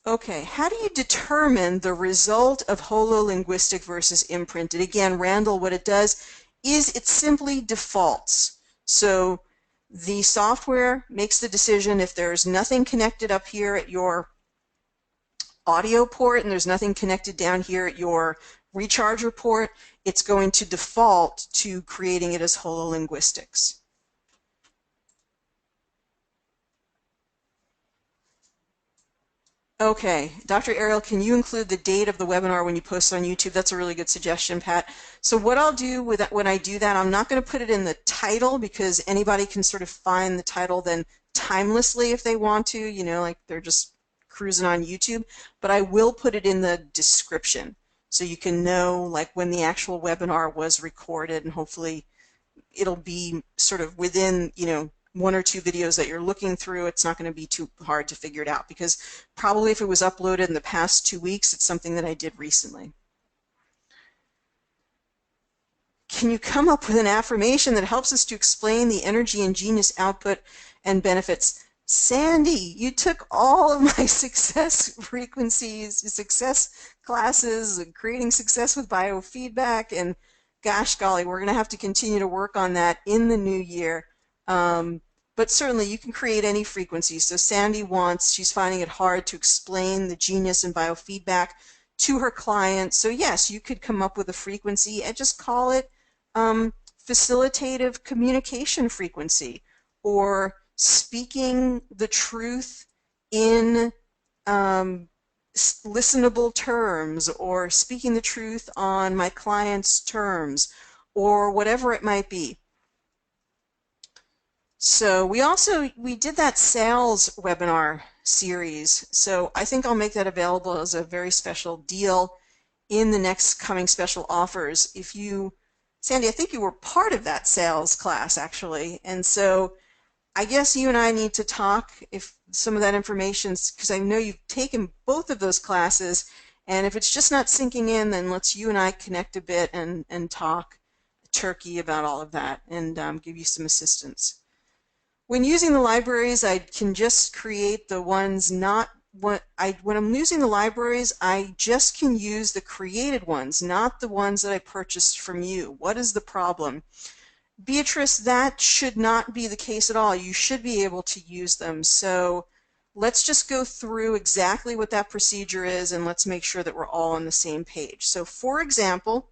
Okay, how do you determine the result of hololinguistic versus imprinted? Again, Randall, what it does is it simply defaults. So the software makes the decision if there's nothing connected up here at your audio port and there's nothing connected down here at your recharger port, it's going to default to creating it as hololinguistics. Okay, Dr. Ariel, can you include the date of the webinar when you post on YouTube? That's a really good suggestion, Pat. So what I'll do with that, when I do that, I'm not going to put it in the title because anybody can sort of find the title then timelessly if they want to, like they're just cruising on YouTube, but I will put it in the description so you can know like when the actual webinar was recorded, and hopefully it'll be sort of within, one or two videos that you're looking through. It's not going to be too hard to figure it out, because probably if it was uploaded in the past 2 weeks, it's something that I did recently. Can you come up with an affirmation that helps us to explain the energy and genius output and benefits? Sandy, you took all of my success frequencies, success classes, creating success with biofeedback, and gosh golly, we're going to have to continue to work on that in the new year. But certainly you can create any frequency. So Sandy she's finding it hard to explain the genius in biofeedback to her clients. So yes, you could come up with a frequency and just call it facilitative communication frequency, or speaking the truth in listenable terms, or speaking the truth on my client's terms, or whatever it might be. So we did that sales webinar series, so I think I'll make that available as a very special deal in the next coming special offers. If you Sandy, I think you were part of that sales class actually, and so I guess you and I need to talk if some of that information, because I know you've taken both of those classes, and if it's just not sinking in, then let's you and I connect a bit and talk turkey about all of that and give you some assistance. When using the libraries, I can just create the ones not when I'm using the libraries, I just can use the created ones, not the ones that I purchased from you. What is the problem? Beatrice, that should not be the case at all. You should be able to use them. So let's just go through exactly what that procedure is, and let's make sure that we're all on the same page. So for example,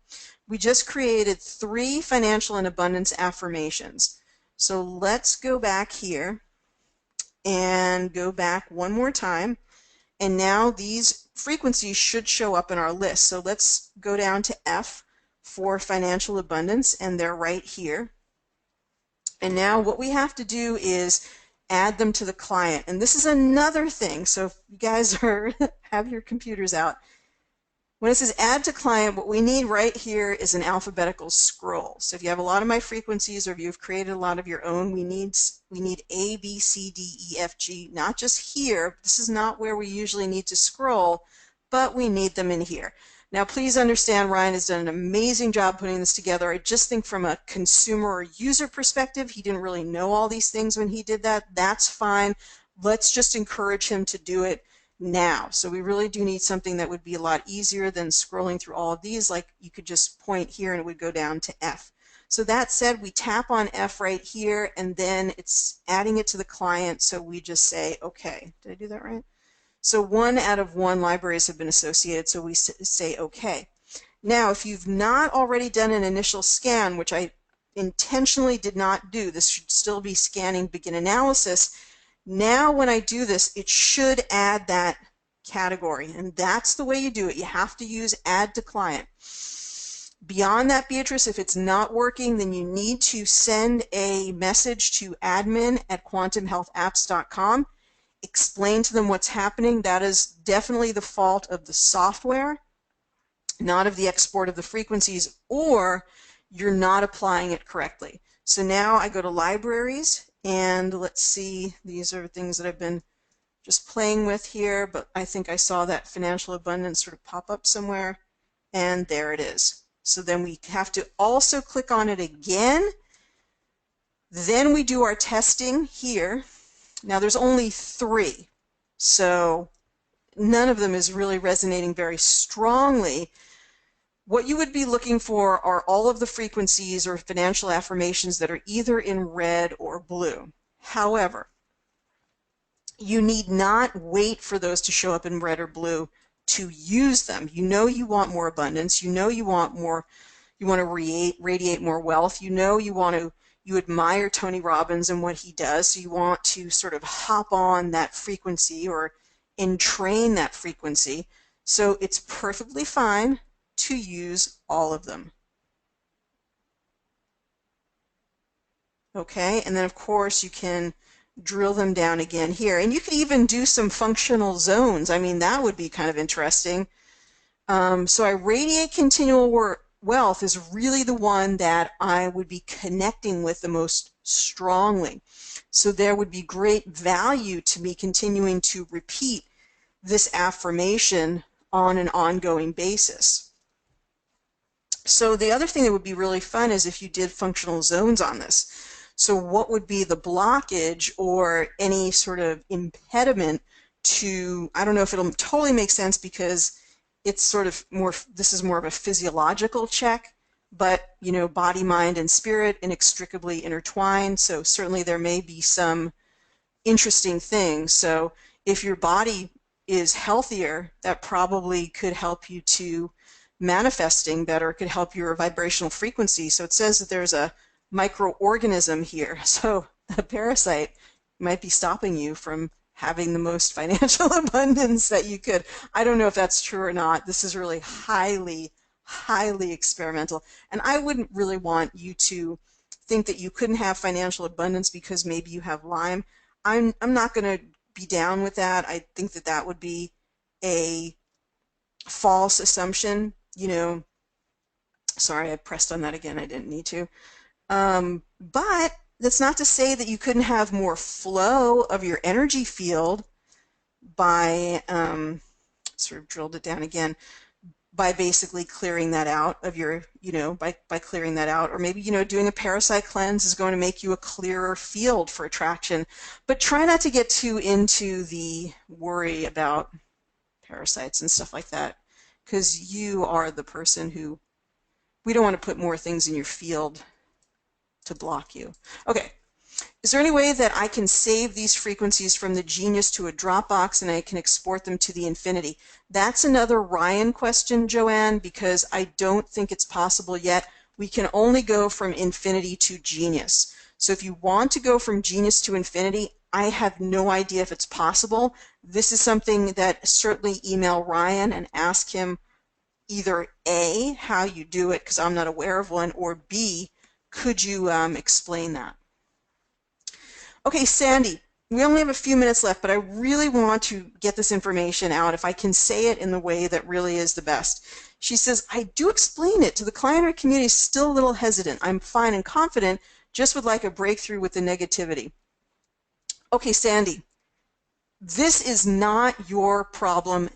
we just created 3 financial and abundance affirmations. So let's go back here and go back one more time. And now these frequencies should show up in our list. So let's go down to F for financial abundance, and they're right here. And now what we have to do is add them to the client. And this is another thing. So if you guys are have your computers out, when it says add to client, what we need right here is an alphabetical scroll. So if you have a lot of my frequencies or if you've created a lot of your own, we need A, B, C, D, E, F, G, not just here. This is not where we usually need to scroll, but we need them in here. Now please understand, Ryan has done an amazing job putting this together. I just think from a consumer or user perspective, he didn't really know all these things when he did that. That's fine. Let's just encourage him to do it now. So we really do need something that would be a lot easier than scrolling through all of these. Like you could just point here and it would go down to F. So that said, we tap on F right here and then it's adding it to the client. So we just say, okay, did I do that right? So 1 out of 1 libraries have been associated, so we say okay. Now, if you've not already done an initial scan, which I intentionally did not do, this should still be scanning begin analysis. Now when I do this, it should add that category, and that's the way you do it. You have to use add to client. Beyond that, Beatrice, if it's not working, then you need to send a message to admin@quantumhealthapps.com. Explain to them what's happening. That is definitely the fault of the software, not of the export of the frequencies, or you're not applying it correctly. So now I go to libraries, and let's see, these are things that I've been just playing with here, but I think I saw that financial abundance sort of pop up somewhere, and there it is. So then we have to also click on it again. Then we do our testing here. Now there's only 3, so none of them is really resonating very strongly. What you would be looking for are all of the frequencies or financial affirmations that are either in red or blue. However, you need not wait for those to show up in red or blue to use them. You know you want more abundance. You know you want more. You want to radiate more wealth. You know you admire Tony Robbins and what he does, so you want to sort of hop on that frequency or entrain that frequency. So it's perfectly fine to use all of them. Okay, and then of course you can drill them down again here, and you could even do some functional zones. I mean, that would be kind of interesting. So I radiate continual wealth is really the one that I would be connecting with the most strongly. So there would be great value to me continuing to repeat this affirmation on an ongoing basis. So the other thing that would be really fun is if you did functional zones on this. So what would be the blockage or any sort of impediment to, I don't know if it'll totally make sense because it's sort of more, this is more of a physiological check, but you know, body, mind, and spirit inextricably intertwined. So certainly there may be some interesting things. So if your body is healthier, that probably could help you to manifesting better, could help your vibrational frequency. So it says that there's a microorganism here. So a parasite might be stopping you from having the most financial abundance that you could. I don't know if that's true or not. This is really highly, highly experimental. And I wouldn't really want you to think that you couldn't have financial abundance because maybe you have Lyme. I'm not going to be down with that. I think that that would be a false assumption. You know, Sorry, I pressed on that again. I didn't need to. But that's not to say that you couldn't have more flow of your energy field by, sort of drilled it down again, by basically clearing that out of your, by clearing that out. Or maybe, doing a parasite cleanse is going to make you a clearer field for attraction. But try not to get too into the worry about parasites and stuff like that, because you are the person who, we don't want to put more things in your field to block you. Okay. Is there any way that I can save these frequencies from the Genius to a Dropbox and I can export them to the Infinity? That's another Ryan question, Joanne, because I don't think it's possible yet. We can only go from Infinity to Genius. So if you want to go from Genius to Infinity, I have no idea if it's possible. This is something that certainly email Ryan and ask him either A, how you do it, because I'm not aware of one, or B, could you explain that? Okay, Sandy, we only have a few minutes left, but I really want to get this information out if I can say it in the way that really is the best. She says, I do explain it to the client or community, still a little hesitant. I'm fine and confident, just would like a breakthrough with the negativity. Okay, Sandy, this is not your problem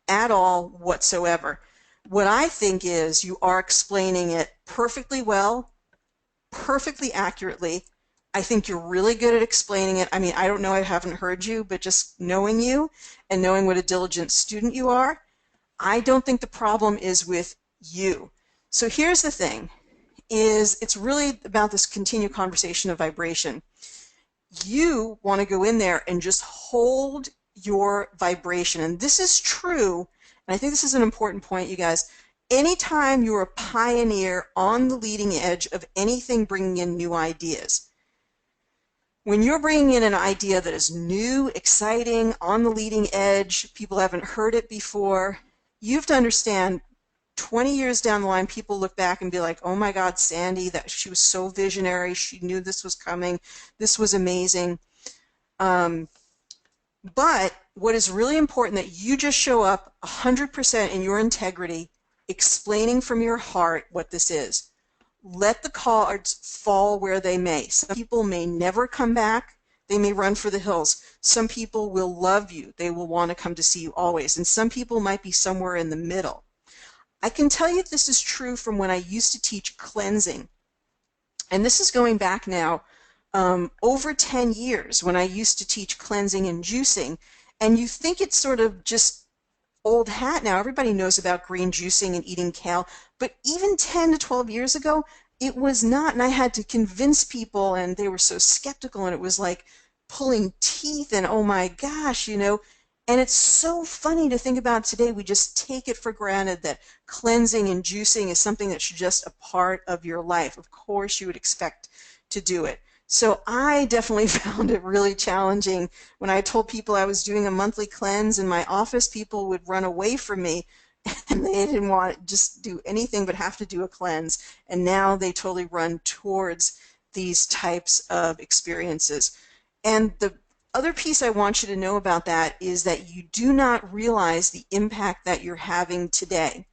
at all whatsoever. What I think is you are explaining it perfectly well, perfectly accurately. I think you're really good at explaining it. I mean, I don't know, I haven't heard you, but just knowing you and knowing what a diligent student you are, I don't think the problem is with you. So here's the thing, is it's really about this continued conversation of vibration. You want to go in there and just hold your vibration. And this is true, and I think this is an important point, you guys. Anytime you're a pioneer on the leading edge of anything bringing in new ideas, when you're bringing in an idea that is new, exciting, on the leading edge, people haven't heard it before, you have to understand 20 years down the line, people look back and be like, oh my God, Sandy, that she was so visionary. She knew this was coming. This was amazing. But what is really important that you just show up 100% in your integrity, explaining from your heart what this is. Let the cards fall where they may. Some people may never come back. They may run for the hills. Some people will love you. They will want to come to see you always. And some people might be somewhere in the middle. I can tell you this is true from when I used to teach cleansing. And this is going back now over 10 years when I used to teach cleansing and juicing. And you think it's sort of just old hat now. Everybody knows about green juicing and eating kale. But even 10 to 12 years ago, it was not. And I had to convince people, and they were so skeptical, and it was like pulling teeth, and oh my gosh, And it's so funny to think about today. We just take it for granted that cleansing and juicing is something that should just a part of your life. Of course, you would expect to do it. So I definitely found it really challenging. When I told people I was doing a monthly cleanse in my office, people would run away from me, and they didn't want to just do anything but have to do a cleanse. And now they totally run towards these types of experiences. And the other piece I want you to know about that is that you do not realize the impact that you're having today.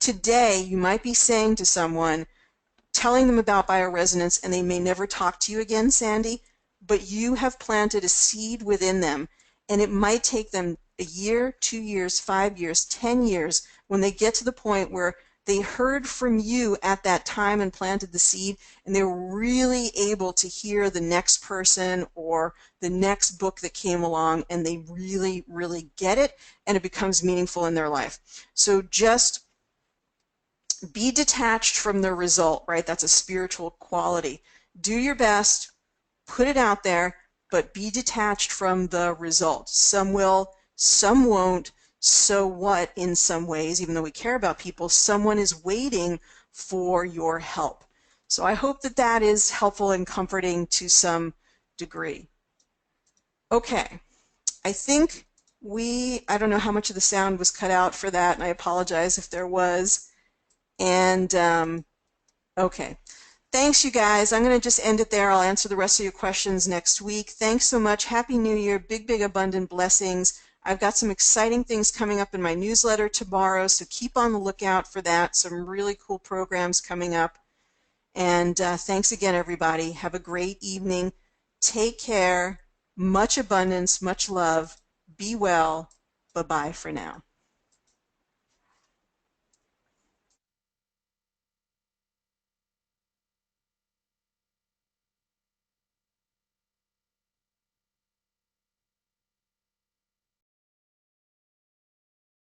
Today, you might be saying to someone, telling them about bioresonance, and they may never talk to you again, Sandy, but you have planted a seed within them, and it might take them a year, 2 years, 5 years, 10 years when they get to the point where they heard from you at that time and planted the seed, and they were really able to hear the next person or the next book that came along, and they really, really get it, and it becomes meaningful in their life. So just be detached from the result, right? That's a spiritual quality. Do your best, put it out there, but be detached from the result. Some will, some won't. So what in some ways, even though we care about people, someone is waiting for your help. So I hope that that is helpful and comforting to some degree. Okay, I think I don't know how much of the sound was cut out for that, and I apologize if there was. And okay, thanks you guys. I'm going to just end it there. I'll answer the rest of your questions next week. Thanks so much. Happy New Year. Big, big, abundant blessings. I've got some exciting things coming up in my newsletter tomorrow, so keep on the lookout for that. Some really cool programs coming up. And thanks again, everybody. Have a great evening. Take care. Much abundance, much love. Be well. Bye-bye for now.